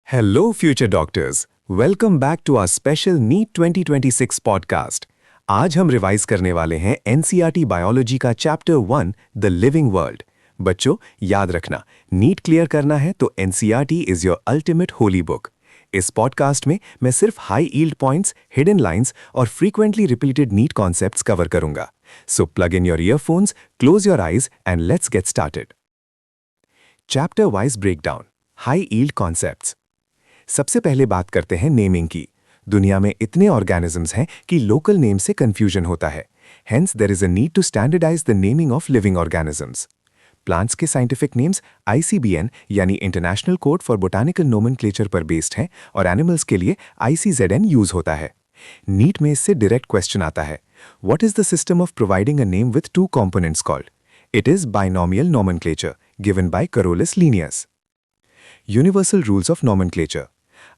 Hello, future doctors. Welcome back to our special NEET 2026 podcast. आज हम revise करने वाले हैं एनसीईआरटी बायोलॉजी का चैप्टर 1 द लिविंग वर्ल्ड। बच्चों, याद रखना, नीट क्लियर करना है तो NCERT is your ultimate holy book. इस पॉडकास्ट में मैं सिर्फ high yield points, hidden lines और frequently repeated NEET concepts cover करूंगा। So plug in your earphones, close your eyes and let's get started. Chapter wise breakdown, high yield concepts. सबसे पहले बात करते हैं नेमिंग की। दुनिया में इतने ऑर्गेनिजम्स हैं कि लोकल नेम से कंफ्यूजन होता है। Hence there is a need to standardize the naming of living organisms. Plants के साइंटिफिक नेम्स आईसीबीएन यानी international code for botanical nomenclature पर बेस्ड हैं और एनिमल्स के लिए आईसीजेडएन यूज होता है। नीट में इससे डायरेक्ट क्वेश्चन आता है, what is the system of providing a name with two components called? It is binomial nomenclature given by Carolus Linnaeus. Universal rules of nomenclature.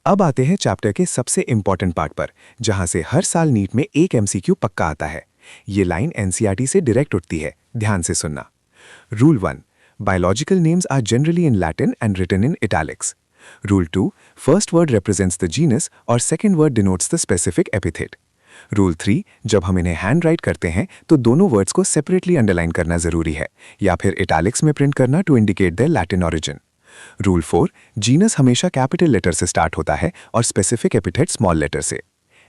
अब आते हैं चैप्टर के सबसे इंपॉर्टेंट पार्ट पर, जहां से हर साल नीट में एक एमसीक्यू पक्का आता है। ये लाइन एनसीईआरटी से डायरेक्ट उठती है, ध्यान से सुनना। Rule 1, biological names are generally in Latin and written in italics. Rule 2, first word represents the genus और second word denotes the specific epithet. Rule 3, जब हम इन्हें हैंड राइट करते हैं तो दोनों वर्ड्स को सेपरेटली अंडरलाइन करना जरूरी है या फिर इटैलिक्स में प्रिंट करना to indicate their Latin origin. Rule 4, genus हमेशा कैपिटल लेटर से स्टार्ट होता है और स्पेसिफिक एपिथेट स्मॉल लेटर से।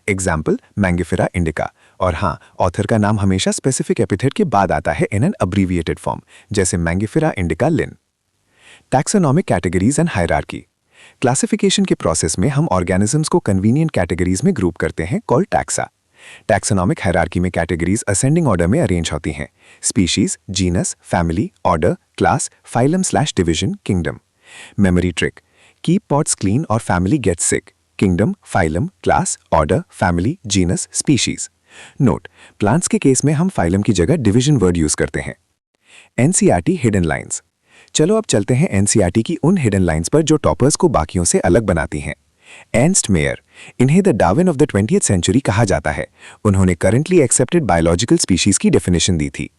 Example, Mangifera indica. और हाँ, ऑथर का नाम हमेशा स्पेसिफिक एपिथेट के बाद आता है इन एन अब्रीविएटेड फॉर्म, जैसे Mangifera indica Lin. Taxonomic categories and hierarchy. Classification के प्रोसेस में हम ऑर्गेनिजम्स को कन्वीनियंट कैटेगरीज में ग्रुप करते हैं, कॉल्ड टैक्सा। टैक्सोनॉमिक हायरार्की में कैटेगरीज असेंडिंग ऑर्डर में अरेंज होती हैं, species, genus, family, order, class, phylum division, kingdom. Memory trick, keep pots clean और family gets sick, kingdom, phylum, class, order, family, genus, species. Note, plants के case में हम phylum की जगह डिवीजन वर्ड यूज करते हैं। NCERT hidden lines. चलो अब चलते हैं एनसीईआरटी की उन हिडन लाइंस पर जो टॉपर्स को बाकियों से अलग बनाती हैं। एर्नस्ट मेयर, इन्हें the Darwin of the 20th century कहा जाता है। उन्होंने करंटली एक्सेप्टेड बायोलॉजिकल स्पीशीज की डेफिनेशन दी थी।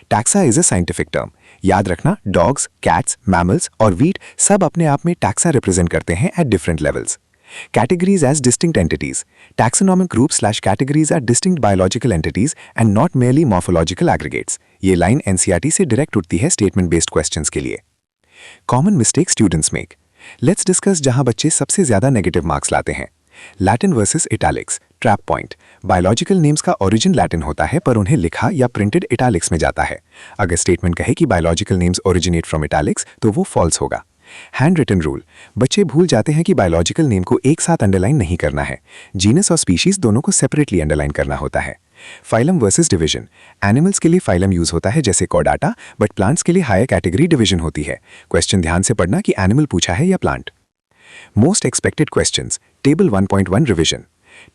Taxa is a scientific term. याद रखना, डॉग्स, कैट्स, मैमल्स और वीट सब अपने आप में टैक्सा रिप्रेजेंट करते हैं at different levels. Categories as distinct entities. Taxonomic groups / categories are distinct biological entities and not merely morphological aggregates. ये लाइन एनसीईआरटी से डायरेक्ट उठती है स्टेटमेंट बेस्ड क्वेश्चंस के लिए। Common mistake students make. Let's discuss जहां बच्चे सबसे ज्यादा नेगेटिव मार्क्स लाते हैं। Latin versus italics, trap point. Biological names का ओरिजिन लैटिन होता है पर उन्हें लिखा या प्रिंटेड इटैलिक्स में जाता है। अगर स्टेटमेंट कहे कि biological names originate from italics तो वो फॉल्स होगा। Handwritten rule. बच्चे भूल जाते हैं कि बायोलॉजिकल नेम को एक साथ अंडरलाइन नहीं करना है। जीनस और स्पीशीज दोनों को सेपरेटली अंडरलाइन करना होता है। Phylum versus division. एनिमल्स के लिए फाइलम यूज होता है जैसे कॉर्डाटा, बट प्लांट्स के लिए हायर कैटेगरी डिवीजन होती है। क्वेश्चन ध्यान से पढ़ना कि एनिमल पूछा है या plant. Most expected questions, Table 1.1 revision.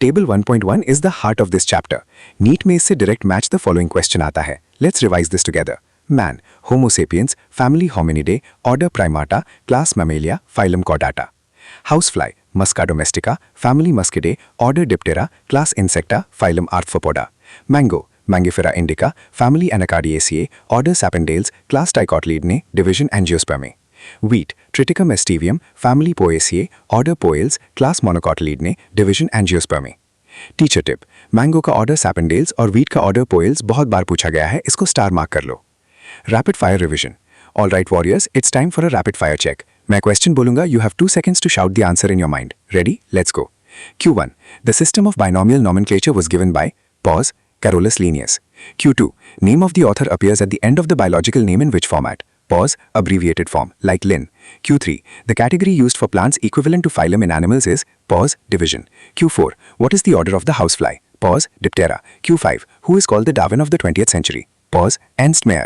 Table 1.1 is the heart of this chapter. NEET में इससे direct match the following question आता है. Let's revise this together. Man, Homo sapiens, family Hominidae, order Primata, class Mammalia, phylum Chordata. Housefly, Musca domestica, family Muscidae, order Diptera, class Insecta, phylum Arthropoda. Mango, Mangifera indica, family Anacardiaceae, order Sapindales, class Dicotyledone, division Angiospermae. Wheat, Triticum aestivium, family Poaceae, order Poales, class Monocotyledone, division Angiospermae. Teacher tip, mango का order सैपेंडेल्स और wheat का order Poales बहुत बार पूछा गया है, इसको star mark कर लो। Rapid fire revision. All right warriors, it's time for a rapid fire check. मैं क्वेश्चन बोलूंगा, you have 2 seconds to shout the answer in your mind. Ready, let's go. Q1, the system of binomial nomenclature was given by pause Carolus Linnaeus. Q2, name of the author appears at the end of the biological name in which format? Pause, abbreviated form, like Lin. Q3, the category used for plants equivalent to phylum in animals is pause, division. Q4, what is the order of the housefly? Pause, Diptera. Q5, who is called the Darwin of the 20th century? Pause, Ernst Mayr.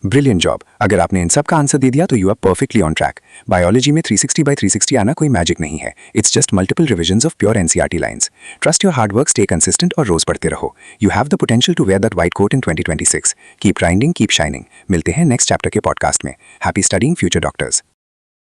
Brilliant job. अगर आपने इन सब का answer दे दिया तो you are perfectly on track. Biology में 360 by 360 आना कोई मैजिक नहीं है। It's just multiple revisions of pure NCERT lines. Trust your hard work, stay consistent और रोज पढ़ते रहो। You have the potential to wear that white coat in 2026। Keep grinding, keep shining. मिलते हैं नेक्स्ट चैप्टर के podcast में। Happy studying, future doctors.